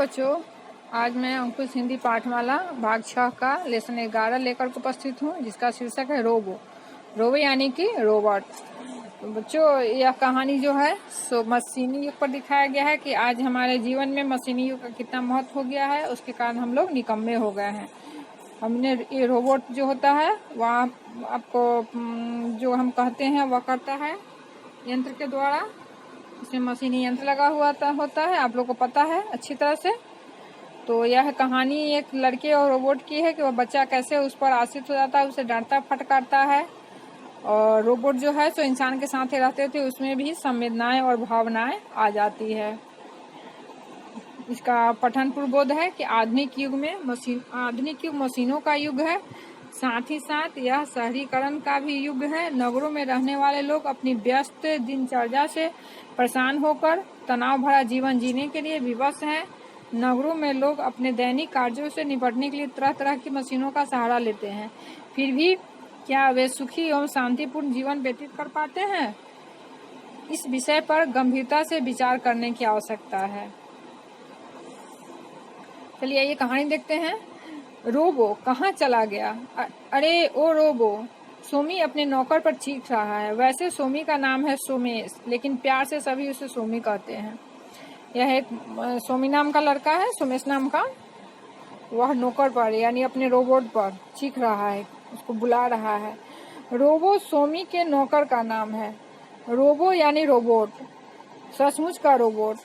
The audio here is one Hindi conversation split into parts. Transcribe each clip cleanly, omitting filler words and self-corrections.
बच्चों, आज मैं अंकुश हिंदी पाठमाला भाग 6 का लेसन 11 लेकर उपस्थित हूँ, जिसका शीर्षक है रोबो। रोबो यानी कि रोबोट। तो बच्चों, यह कहानी जो है सो मशीनी युग पर दिखाया गया है कि आज हमारे जीवन में मशीनी युग का कितना महत्व हो गया है। उसके कारण हम लोग निकम्मे हो गए हैं। हमने ये रोबोट जो होता है वह आपको जो हम कहते हैं वह करता है यंत्र के द्वारा। इसमें मशीनी यंत्र लगा हुआ होता है, आप लोग को पता है अच्छी तरह से। तो यह कहानी एक लड़के और रोबोट की है कि वह बच्चा कैसे उस पर आश्रित हो जाता है, उसे डांटता फटकारता है। और रोबोट जो है तो इंसान के साथ ही रहते थे, उसमें भी संवेदनाएं और भावनाएं आ जाती है। इसका पठन प्रबोध है कि आधुनिक युग मशीनों का युग है। साथ ही साथ यह शहरीकरण का भी युग है। नगरों में रहने वाले लोग अपनी व्यस्त दिनचर्या से परेशान होकर तनाव भरा जीवन जीने के लिए विवश हैं। नगरों में लोग अपने दैनिक कार्यों से निपटने के लिए तरह तरह की मशीनों का सहारा लेते हैं। फिर भी क्या वे सुखी एवं शांतिपूर्ण जीवन व्यतीत कर पाते हैं? इस विषय पर गंभीरता से विचार करने की आवश्यकता है। चलिए ये कहानी देखते हैं। रोबो कहाँ चला गया? अरे ओ रोबो, सोमी अपने नौकर पर चीख रहा है। वैसे सोमी का नाम है सोमेश, लेकिन प्यार से सभी उसे सोमी कहते हैं। यह एक सोमी नाम का लड़का है, सोमेश नाम का। वह नौकर पर यानी अपने रोबोट पर चीख रहा है, उसको बुला रहा है। रोबो सोमी के नौकर का नाम है। रोबो यानी रोबोट, सचमुच का रोबोट।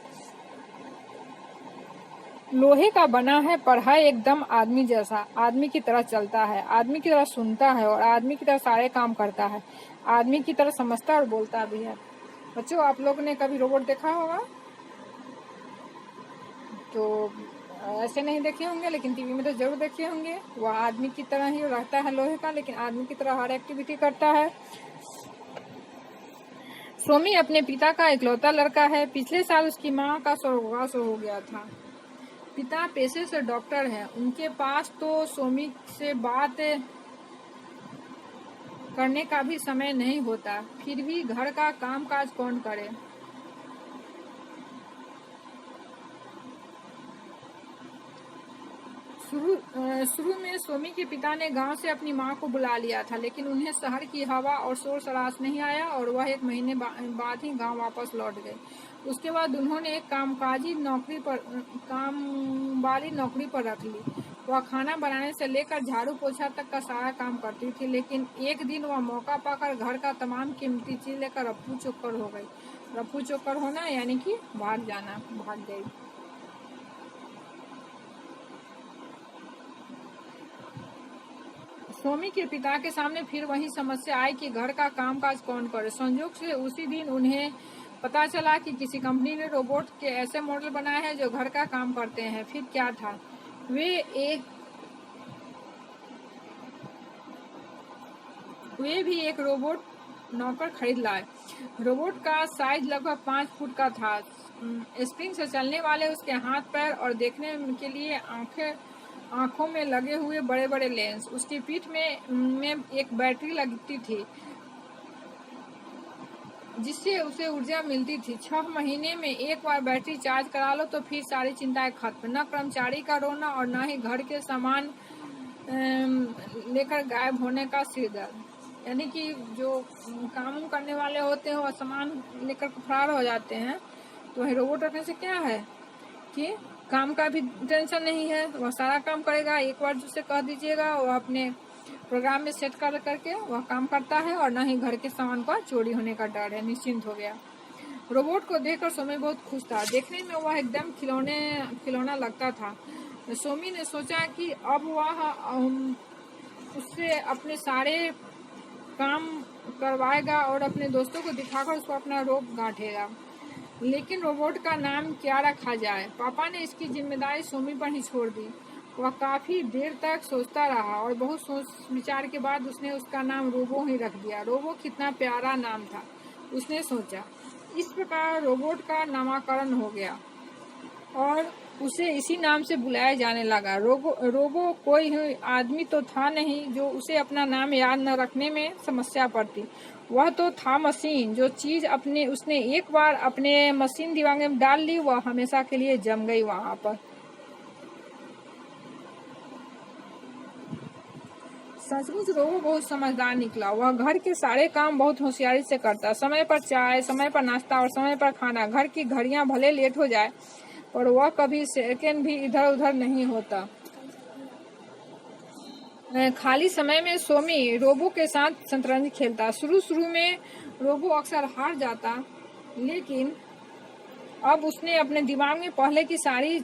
लोहे का बना है पर है एकदम आदमी जैसा। आदमी की तरह चलता है, आदमी की तरह सुनता है और आदमी की तरह सारे काम करता है। आदमी की तरह समझता और बोलता भी है। बच्चों, आप लोगों ने कभी रोबोट देखा होगा? तो ऐसे नहीं देखे होंगे, लेकिन टीवी में तो जरूर देखे होंगे। वह आदमी की तरह ही रहता है लोहे का, लेकिन आदमी की तरह हर एक्टिविटी करता है। सोमी अपने पिता का इकलौता लड़का है। पिछले साल उसकी माँ का स्वर्गवास हो गया था। पिता पेशे से डॉक्टर हैं। उनके पास तो सोमी से बात करने का भी समय नहीं होता। फिर भी घर का काम काज कौन करे? शुरू में सोमी के पिता ने गांव से अपनी मां को बुला लिया था, लेकिन उन्हें शहर की हवा और शोर शराश नहीं आया और वह 1 महीने बाद ही गांव वापस लौट गए। उसके बाद उन्होंने एक कामवाली नौकरी पर रख ली। वह खाना बनाने से लेकर झाड़ू पोछा तक का सारा काम करती थी, लेकिन एक दिन वह मौका पाकर घर का तमाम कीमती चीज लेकर रफ्फू चौकर हो गई। रफ्फू चौकर होना यानी कि भाग गई। सोमी के पिता के सामने फिर वही समस्या आई कि घर का कामकाज कौन करे। संयोग से उसी दिन उन्हें पता चला कि किसी कंपनी ने रोबोट के ऐसे मॉडल बनाए हैं जो घर का काम करते हैं। फिर क्या था, वे भी एक रोबोट नौकर खरीद लाए। रोबोट का साइज लगभग 5 फुट का था। स्प्रिंग से चलने वाले उसके हाथ पैर और देखने के लिए आंखों में लगे हुए बड़े बड़े लेंस। उसकी पीठ में एक बैटरी लगती थी जिससे उसे ऊर्जा मिलती थी। 6 महीने में एक बार बैटरी चार्ज करा लो तो फिर सारी चिंताएं खत्म। न कर्मचारी का रोना और न ही घर के सामान लेकर गायब होने का सिरदर्द। यानी कि जो काम करने वाले होते हैं वह सामान लेकर फरार हो जाते हैं। तो वही रोबोट रखने से क्या है कि काम का भी टेंशन नहीं है। वह सारा काम करेगा। एक बार जिसे कह दीजिएगा वह अपने प्रोग्राम में सेट करके वह काम करता है और न ही घर के सामान का चोरी होने का डर है। निश्चिंत हो गया। रोबोट को देखकर सोमी बहुत खुश था। देखने में वह एकदम खिलौना लगता था। सोमी ने सोचा कि अब वह उससे अपने सारे काम करवाएगा और अपने दोस्तों को दिखाकर उसको अपना रोब गांठेगा। लेकिन रोबोट का नाम क्या रखा जाए? पापा ने इसकी जिम्मेदारी सोमी पर ही छोड़ दी। वह काफी देर तक सोचता रहा और बहुत सोच विचार के बाद उसने उसका नाम रोबो ही रख दिया। रोबो कितना प्यारा नाम था, उसने सोचा। इस प्रकार रोबोट का नामकरण हो गया और उसे इसी नाम से बुलाया जाने लगा। रोबो कोई आदमी तो था नहीं जो उसे अपना नाम याद न रखने में समस्या पड़ती। वह तो था मशीन। जो चीज उसने एक बार अपने मशीन दिमाग में डाल ली वह हमेशा के लिए जम गई वहां पर। सचमुच रोबो बहुत समझदार निकला। वह घर के सारे काम बहुत होशियारी से करता, समय पर चाय, समय पर नाश्ता और समय पर खाना। घर की घड़ियां भले लेट हो जाए पर वह कभी सेकंड भी इधर उधर नहीं होता। खाली समय में सोमी रोबो के साथ शतरंज खेलता। शुरू शुरू में रोबो अक्सर हार जाता, लेकिन अब उसने अपने दिमाग में पहले की सारी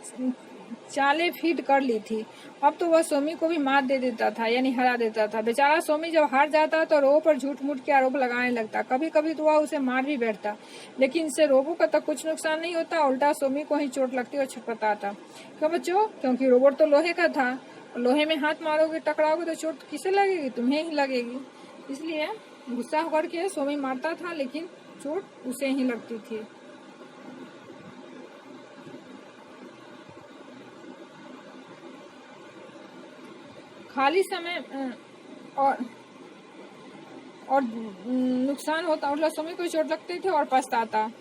चालें फीड कर ली थी। अब तो वह सोमी को भी मात दे देता था, यानी हरा देता था। बेचारा सोमी जब हार जाता तो रोबो पर झूठ मूठ के आरोप लगाने लगता। कभी कभी तो वह उसे मार भी बैठता, लेकिन इससे रोबो का तो कुछ नुकसान नहीं होता, उल्टा सोमी को ही चोट लगती और छटपटाता। क्यों बच्चों? क्योंकि रोबोट तो लोहे का था। लोहे में हाथ मारोगे, टकराओगे तो चोट किसे लगेगी? तुम्हें ही लगेगी। इसलिए गुस्सा होकर के सोमी मारता था, लेकिन चोट उसे ही लगती थी। खाली समय और नुकसान होता, मतलब सोमी को चोट लगते थे और पछताता।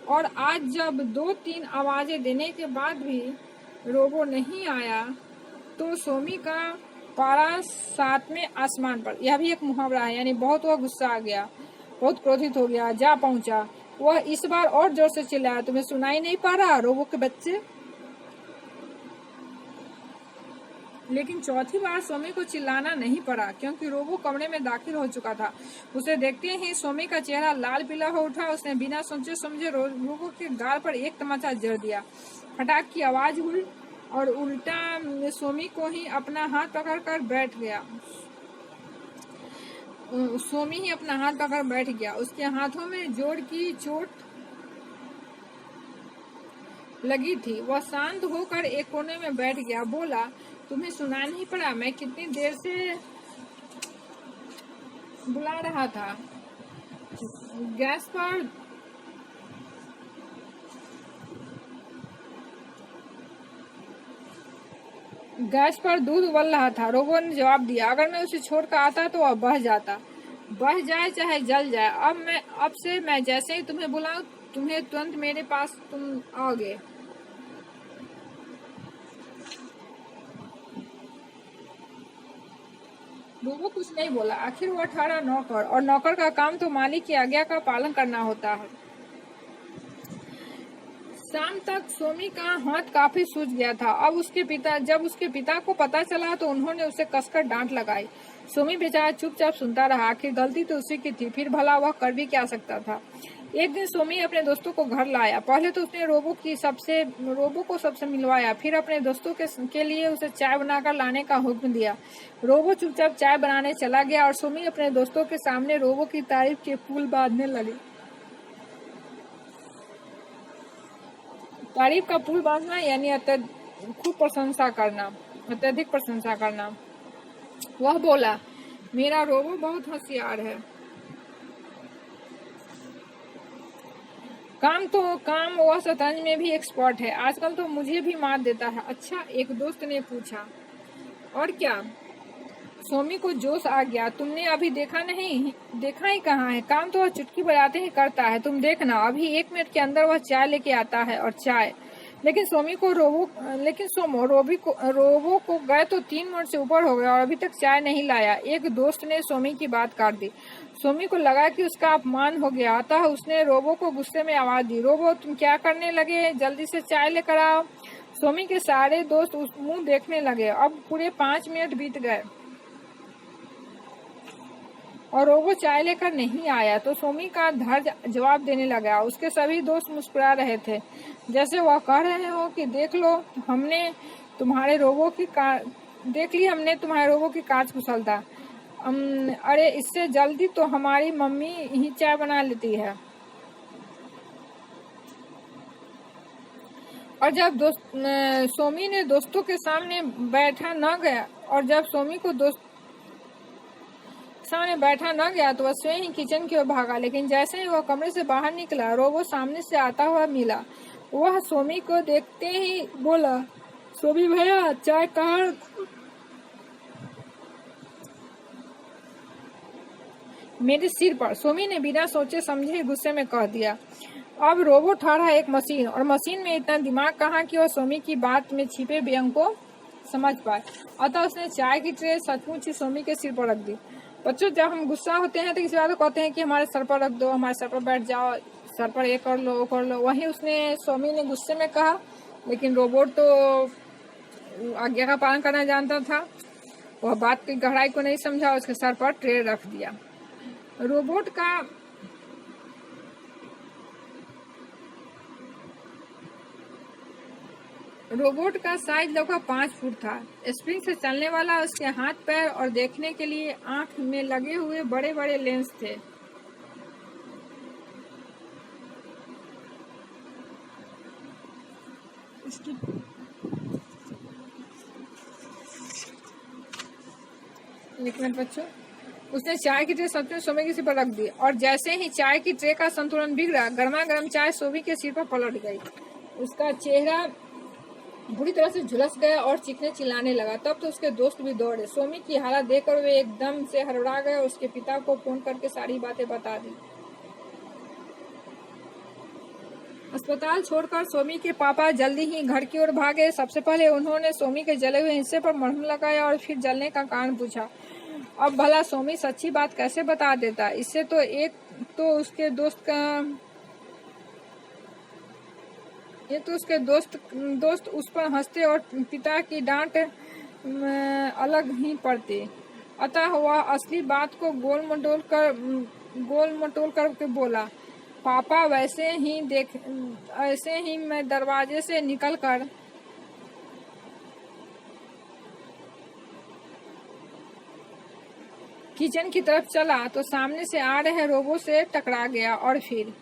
और आज जब 2-3 आवाजें देने के बाद भी रोबो नहीं आया तो सोमी का पारा 7वें आसमान पर, यह भी एक मुहावरा है, यानी बहुत वह गुस्सा आ गया, बहुत क्रोधित हो गया, जा पहुंचा। वह इस बार और जोर से चिल्लाया, तुम्हें सुनाई नहीं पा रहा रोबो के बच्चे? लेकिन चौथी बार सोमी को चिल्लाना नहीं पड़ा, क्योंकि रोबो कमरे में दाखिल हो चुका था। उसे देखते ही सोमी का चेहरा लाल पीला हो उठा। उसने बिना सोचे समझे रोबो के गाल पर एक तमाचा जड़ दिया। फटाक की आवाज हुई और उल्टा सोमी को ही अपना हाथ पकड़कर बैठ गया। सोमी ही अपना हाथ पकड़ बैठ गया। उसके हाथों में जोर की चोट लगी थी। वह शांत होकर एक कोने में बैठ गया। बोला, तुम्हें सुना नहीं पड़ा? मैं कितनी देर से बुला रहा था। गैस पर दूध उबल रहा था। रोबो ने जवाब दिया, अगर मैं उसे छोड़कर आता तो वह बह जाता। बह जाए चाहे जल जाए, अब से मैं जैसे ही तुम्हें बुलाऊं, तुम्हें तुरंत मेरे पास तुम आओगे। रोबो कुछ नहीं बोला। आखिर वह ठहरा नौकर, और नौकर का काम तो मालिक की आज्ञा का पालन करना होता है। शाम तक सोमी का हाथ काफी सूज गया था। जब उसके पिता को पता चला तो उन्होंने उसे कसकर डांट लगाई। सोमी बेचारा चुपचाप सुनता रहा। आखिर गलती तो उसी की थी, फिर भला वह कर भी क्या सकता था। एक दिन सोमी अपने दोस्तों को घर लाया। पहले तो उसने रोबो को सबसे मिलवाया, फिर अपने दोस्तों के लिए उसे चाय बनाकर लाने का हुक्म दिया। रोबो चुपचाप चाय बनाने चला गया और सोमी अपने दोस्तों के सामने रोबो की तारीफ के पुल बांधने लगी। तारीफ का पुल बांधना यानी अत्यधिक प्रशंसा करना। वह बोला, मेरा रोबो बहुत होशियार है। काम वह शतरंज में भी एक्सपर्ट है। आजकल तो मुझे भी मार देता है। अच्छा, एक दोस्त ने पूछा, और क्या? सोमी को जोश आ गया। तुमने अभी देखा ही कहाँ है। काम तो वह चुटकी बजाते ही करता है। तुम देखना, अभी 1 मिनट के अंदर वह चाय लेके आता है। और चाय? लेकिन रोबो को गए तो 3 मिनट से ऊपर हो गया और अभी तक चाय नहीं लाया। एक दोस्त ने सोमी की बात काट दी। सोमी को लगा कि उसका अपमान हो गया, अतः उसने रोबो को गुस्से में आवाज दी, रोबो तुम क्या करने लगे? जल्दी से चाय लेकर आओ। सोमी के सारे दोस्त उस मुंह देखने लगे। अब पूरे 5 मिनट बीत गए और रोबो चाय लेकर नहीं आया तो सोमी का धैर्य जवाब देने लगा। उसके सभी दोस्त मुस्कुरा रहे थे, जैसे वह कह रहे हो कि देख लो, हमने तुम्हारे रोबो की कार्यकुशलता। अरे, इससे जल्दी तो हमारी मम्मी ही चाय बना लेती है। और जब सोमी ने दोस्तों के सामने बैठा न गया तो वह स्वयं ही किचन की ओर भागा। लेकिन जैसे ही वह कमरे से बाहर निकला, रोबो सामने से आता हुआ मिला। वह सोमी को देखते ही बोला, सोमी भैया, चाय कहाँ? मेरे सिर पर, सोमी ने बिना सोचे समझे गुस्से में कह दिया। अब रोबो ठहरा एक मशीन, और मशीन में इतना दिमाग कहाँ कि वह सोमी की बात में छिपे व्यंग को समझ पाए। अतः उसने चाय की ट्रे सचमुच ही सोमी के सिर पर रख दी। बच्चों, जब हम गुस्सा होते हैं तो किसी बात को कहते हैं कि हमारे सर पर रख दो, हमारे सर पर बैठ जाओ, सर पर ये कर लो, वो कर लो। वहीं उसने सोमी ने गुस्से में कहा, लेकिन रोबोट तो आज्ञा का पालन करना जानता था। वह बात की गहराई को नहीं समझा, उसके सर पर ट्रे रख दिया। रोबोट का साइज लगभग 5 फुट था। स्प्रिंग से चलने वाला उसके हाथ पैर और देखने के लिए आंख में लगे हुए बड़े बड़े लेंस थे। एक मिनट बच्चों। उसने चाय की ट्रे सचमुच सोमी के सिर पर रख दी और जैसे ही चाय की ट्रे का संतुलन बिगड़ा, गर्मा गर्म चाय सोमी के सिर पर पलट गई। उसका चेहरा बुरी तरह से झुलस गया और चीखने चिल्लाने लगा। तब तो उसके दोस्त भी दौड़े। सोमी की हालत देखकर वे एकदम से हड़बड़ा गए और उसके पिता को फोन करके सारी बातें बता दी। अस्पताल छोड़कर सोमी के पापा जल्दी ही घर की ओर भागे। सबसे पहले उन्होंने सोमी के जले हुए हिस्से पर मरहम लगाया और फिर जलने का कारण पूछा। अब भला सोमी सच्ची बात कैसे बता देता? इससे तो एक तो उसके दोस्त उस पर हंसते और पिता की डांट अलग ही पड़ती। अतः वह असली बात को गोल मटोल करके बोला। पापा, वैसे ही मैं दरवाजे से निकलकर किचन की तरफ चला तो सामने से आ रहे रोबोट से टकरा गया और फिर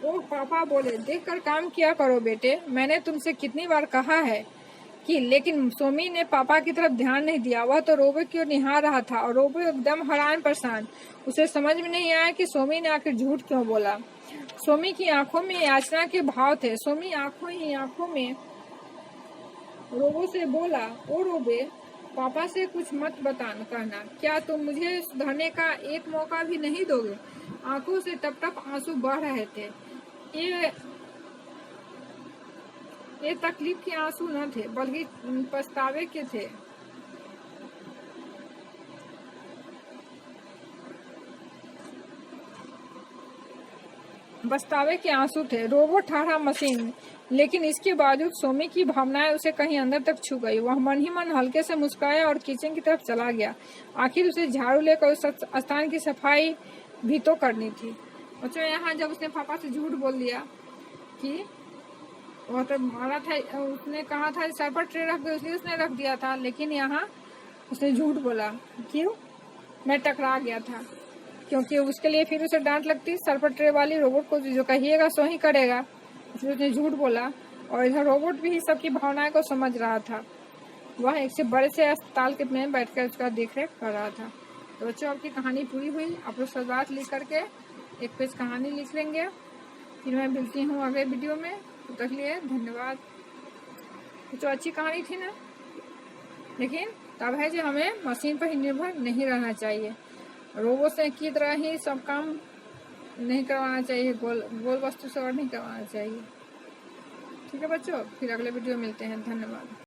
वो पापा बोले, देखकर काम किया करो बेटे, मैंने तुमसे कितनी बार कहा है कि। लेकिन सोमी ने पापा की तरफ ध्यान नहीं दिया। वह तो रोबो की ओर निहार रहा था और रोबो एकदम हैरान परेशान। उसे समझ में नहीं आया कि सोमी ने आखिर झूठ क्यों बोला। सोमी की आंखों में याचना के भाव थे। सोमी आंखों में रोबो से बोला, ओ रोबे, पापा से कुछ मत कहना। क्या तुम मुझे सुधरने का एक मौका भी नहीं दोगे? आंखों से टप टप आंसू बह रहे थे। ये तकलीफ के आंसू न थे, बल्कि पछतावे के थे। पछतावे के आंसू थे। रोबोट ठाढ़ा मशीन, लेकिन इसके बावजूद सोमी की भावनाएं उसे कहीं अंदर तक छू गई। वह मन ही मन हल्के से मुस्कुराया और किचन की तरफ चला गया। आखिर उसे झाड़ू लेकर उस स्थान की सफाई भी तो करनी थी। बच्चों, यहाँ जब उसने पापा से झूठ बोल दिया कि वो तो मारा था, उसने कहा था सर पर ट्रे रख दो, इसलिए उसने रख दिया था, लेकिन यहाँ उसने झूठ बोला। क्यों? मैं टकरा गया था, क्योंकि उसके लिए फिर उसे डांट लगती। सर पर ट्रे वाली रोबोट को जो कहिएगा सो ही करेगा, इसलिए उसने झूठ बोला। और इधर रोबोट भी सबकी भावनाएं को समझ रहा था। वह एक से बड़े से अस्पताल के में बैठकर उसका देखरेख कर रहा था। तो बच्चों, आपकी कहानी पूरी हुई। आप लोग शुरुआत लिख करके एक पेज कहानी लिख लेंगे। फिर मैं मिलती हूँ अगले वीडियो में। तब तक लिए धन्यवाद। तो अच्छी कहानी थी ना, लेकिन तब है जो हमें मशीन पर ही निर्भर नहीं रहना चाहिए। रोबोट से की तरह ही सब काम नहीं करवाना चाहिए, गोल वस्तु से और नहीं करवाना चाहिए। ठीक है बच्चों, फिर अगले वीडियो मिलते हैं। धन्यवाद।